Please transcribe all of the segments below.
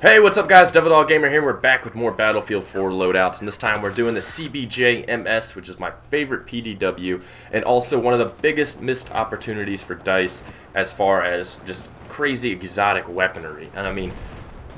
Hey, what's up guys, Gamer here. We're back with more Battlefield 4 loadouts, and this time we're doing the CBJ-MS, which is my favorite PDW, and also one of the biggest missed opportunities for DICE as far as just crazy exotic weaponry. And I mean,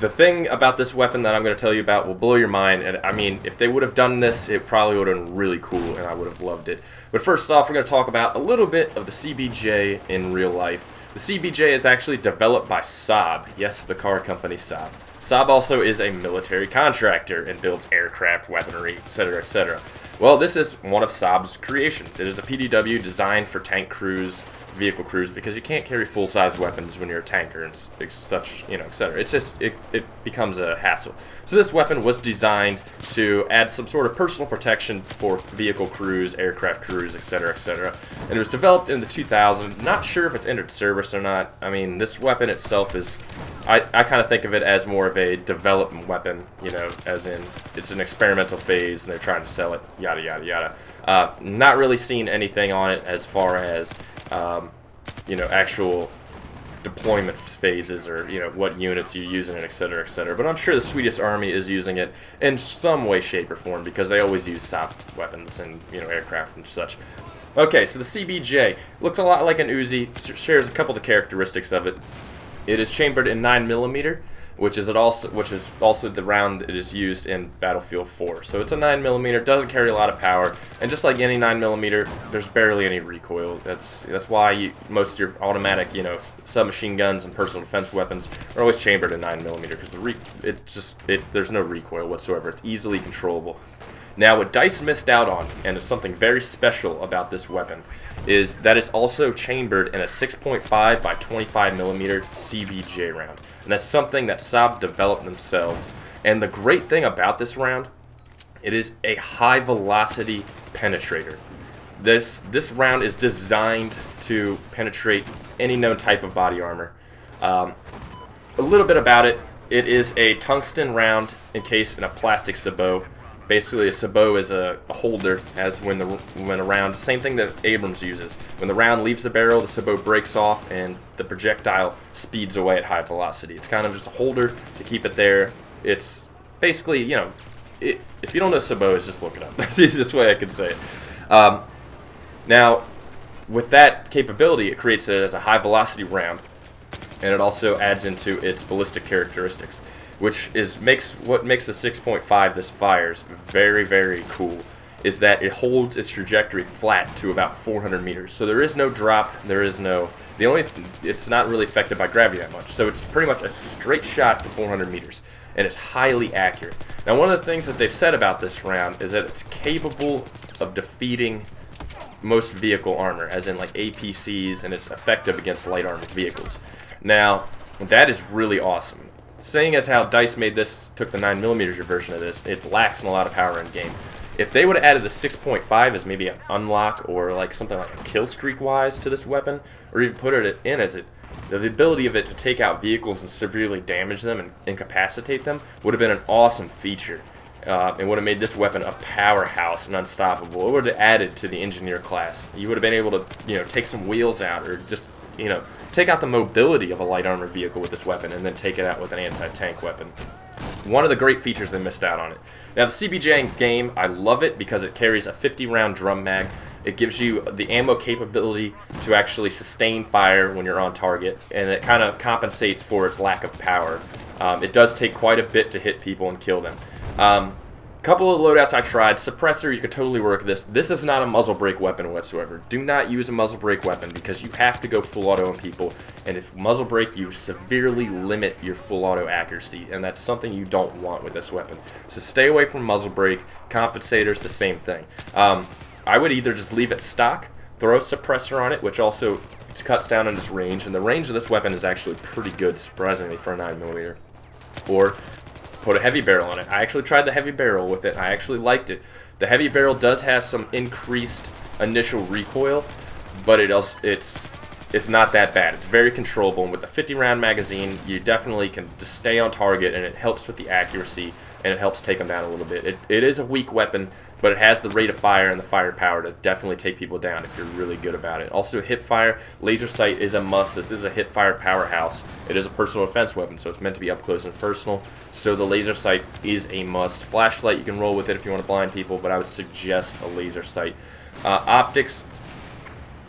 the thing about this weapon that I'm going to tell you about will blow your mind, and I mean, if they would have done this, it probably would have been really cool, and I would have loved it. But first off, we're going to talk about a little bit of the CBJ in real life. The CBJ is actually developed by Saab, yes, the car company Saab. Saab also is a military contractor and builds aircraft, weaponry, etc., etc. Well, this is one of Saab's creations. It is a PDW designed for tank crews, vehicle crews, because you can't carry full-size weapons when you're a tanker and such, you know, etc. It's just, it becomes a hassle. So this weapon was designed to add some sort of personal protection for vehicle crews, aircraft crews, etc., etc. And it was developed in the 2000s. Not sure if it's entered service or not. I mean, this weapon itself is, I kind of think of it as more of a development weapon, you know, as in it's an experimental phase and they're trying to sell it, yada yada yada. Not really seen anything on it as far as you know, actual deployment phases or, you know, what units you're using it, etc., etc. But I'm sure the Swedish Army is using it in some way, shape, or form because they always use Saab weapons and, you know, aircraft and such. Okay, so the CBJ looks a lot like an Uzi, shares a couple of the characteristics of it. It is chambered in 9mm, which is also the round that is used in Battlefield 4. So it's a 9mm, doesn't carry a lot of power, and just like any 9mm, there's barely any recoil. That's why most of your automatic, you know, submachine guns and personal defense weapons are always chambered in 9mm because there's no recoil whatsoever. It's easily controllable. Now, what DICE missed out on, and it's something very special about this weapon, is that it's also chambered in a 6.5 by 25mm CBJ round. And that's something that Saab developed themselves. And the great thing about this round, it is a high velocity penetrator. This round is designed to penetrate any known type of body armor. A little bit about it, it is a tungsten round encased in a plastic sabot. Basically, a sabot is a holder, as when a round, same thing that Abrams uses. When the round leaves the barrel, the sabot breaks off and the projectile speeds away at high velocity. It's kind of just a holder to keep it there. It's basically, you know, if you don't know sabot, just look it up. That's the easiest way I could say it. Now, with that capability, it creates it as a high velocity round, and it also adds into its ballistic characteristics, which makes the 6.5 this fires very, very cool, is that it holds its trajectory flat to about 400 meters. So there is no drop, it's not really affected by gravity that much. So it's pretty much a straight shot to 400 meters, and it's highly accurate. Now, one of the things that they've said about this round is that it's capable of defeating most vehicle armor, as in like APCs, and it's effective against light armored vehicles. Now, that is really awesome. Seeing as how DICE took the 9mm version of this, it lacks in a lot of power in game. If they would have added the 6.5 as maybe an unlock or like something like a kill streak wise to this weapon, or even put it in as the ability of it to take out vehicles and severely damage them and incapacitate them would have been an awesome feature. It would have made this weapon a powerhouse and unstoppable. It would have added to the engineer class. You would have been able to, you know, take some wheels out or just, you know, take out the mobility of a light armored vehicle with this weapon and then take it out with an anti-tank weapon. One of the great features they missed out on it. Now, the CBJ game, I love it because it carries a 50-round drum mag. It gives you the ammo capability to actually sustain fire when you're on target, and it kind of compensates for its lack of power. It does take quite a bit to hit people and kill them. Couple of loadouts I tried. Suppressor, you could totally work this. This is not a muzzle brake weapon whatsoever. Do not use a muzzle brake weapon because you have to go full auto on people. And if muzzle brake, you severely limit your full auto accuracy. And that's something you don't want with this weapon. So stay away from muzzle brake. Compensators, the same thing. I would either just leave it stock, throw a suppressor on it, which also cuts down on its range. And the range of this weapon is actually pretty good, surprisingly, for a 9mm. Or put a heavy barrel on it. I actually tried the heavy barrel with it. I actually liked it. The heavy barrel does have some increased initial recoil, but it's not that bad. It's very controllable, and with the 50-round magazine, you definitely can just stay on target, and it helps with the accuracy, and it helps take them down a little bit. It is a weak weapon, but it has the rate of fire and the firepower to definitely take people down if you're really good about it. Also, hip fire, laser sight is a must. This is a hip fire powerhouse. It is a personal defense weapon, so it's meant to be up close and personal. So the laser sight is a must. Flashlight, you can roll with it if you want to blind people, but I would suggest a laser sight. Optics,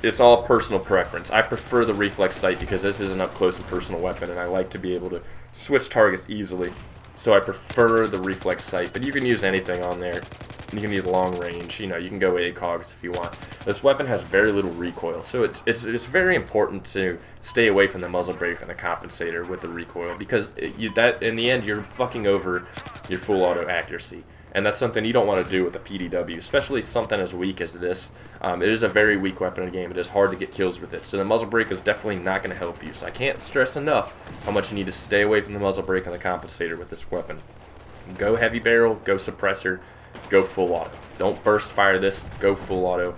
it's all personal preference. I prefer the reflex sight because this is an up close and personal weapon, and I like to be able to switch targets easily. So I prefer the reflex sight, but you can use anything on there. You can use long range, you know, you can go ACOGs if you want. This weapon has very little recoil, so it's very important to stay away from the muzzle brake and the compensator with the recoil, because that in the end you're fucking over your full auto accuracy. And that's something you don't want to do with a PDW, especially something as weak as this. It is a very weak weapon in the game. It is hard to get kills with it. So the muzzle brake is definitely not going to help you. So I can't stress enough how much you need to stay away from the muzzle brake and the compensator with this weapon. Go heavy barrel, go suppressor, go full auto. Don't burst fire this, go full auto.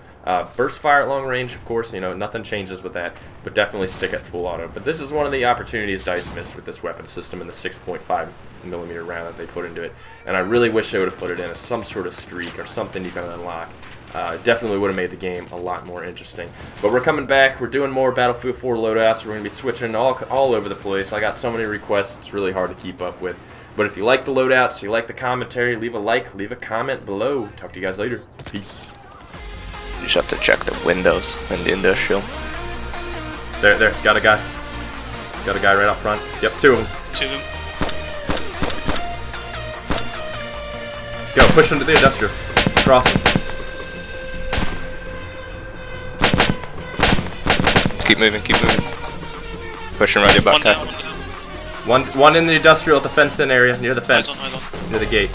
Burst fire at long range, of course, you know, nothing changes with that, but definitely stick at full auto. But this is one of the opportunities DICE missed with this weapon system and the 6.5mm round that they put into it. And I really wish they would have put it in as some sort of streak or something you can unlock. Definitely would have made the game a lot more interesting. But we're coming back. We're doing more Battlefield 4 loadouts. We're going to be switching all over the place. I got so many requests, it's really hard to keep up with. But if you like the loadouts, you like the commentary, leave a like, leave a comment below. Talk to you guys later. Peace. You just have to check the windows in the industrial. There, got a guy. Got a guy right up front. Yep, two of them. Two of them. Go, push into the industrial. Cross him. Keep moving, keep moving. Pushing right your back. One in the industrial at the fenced in area, near the fence. Eyes on. Near the gate.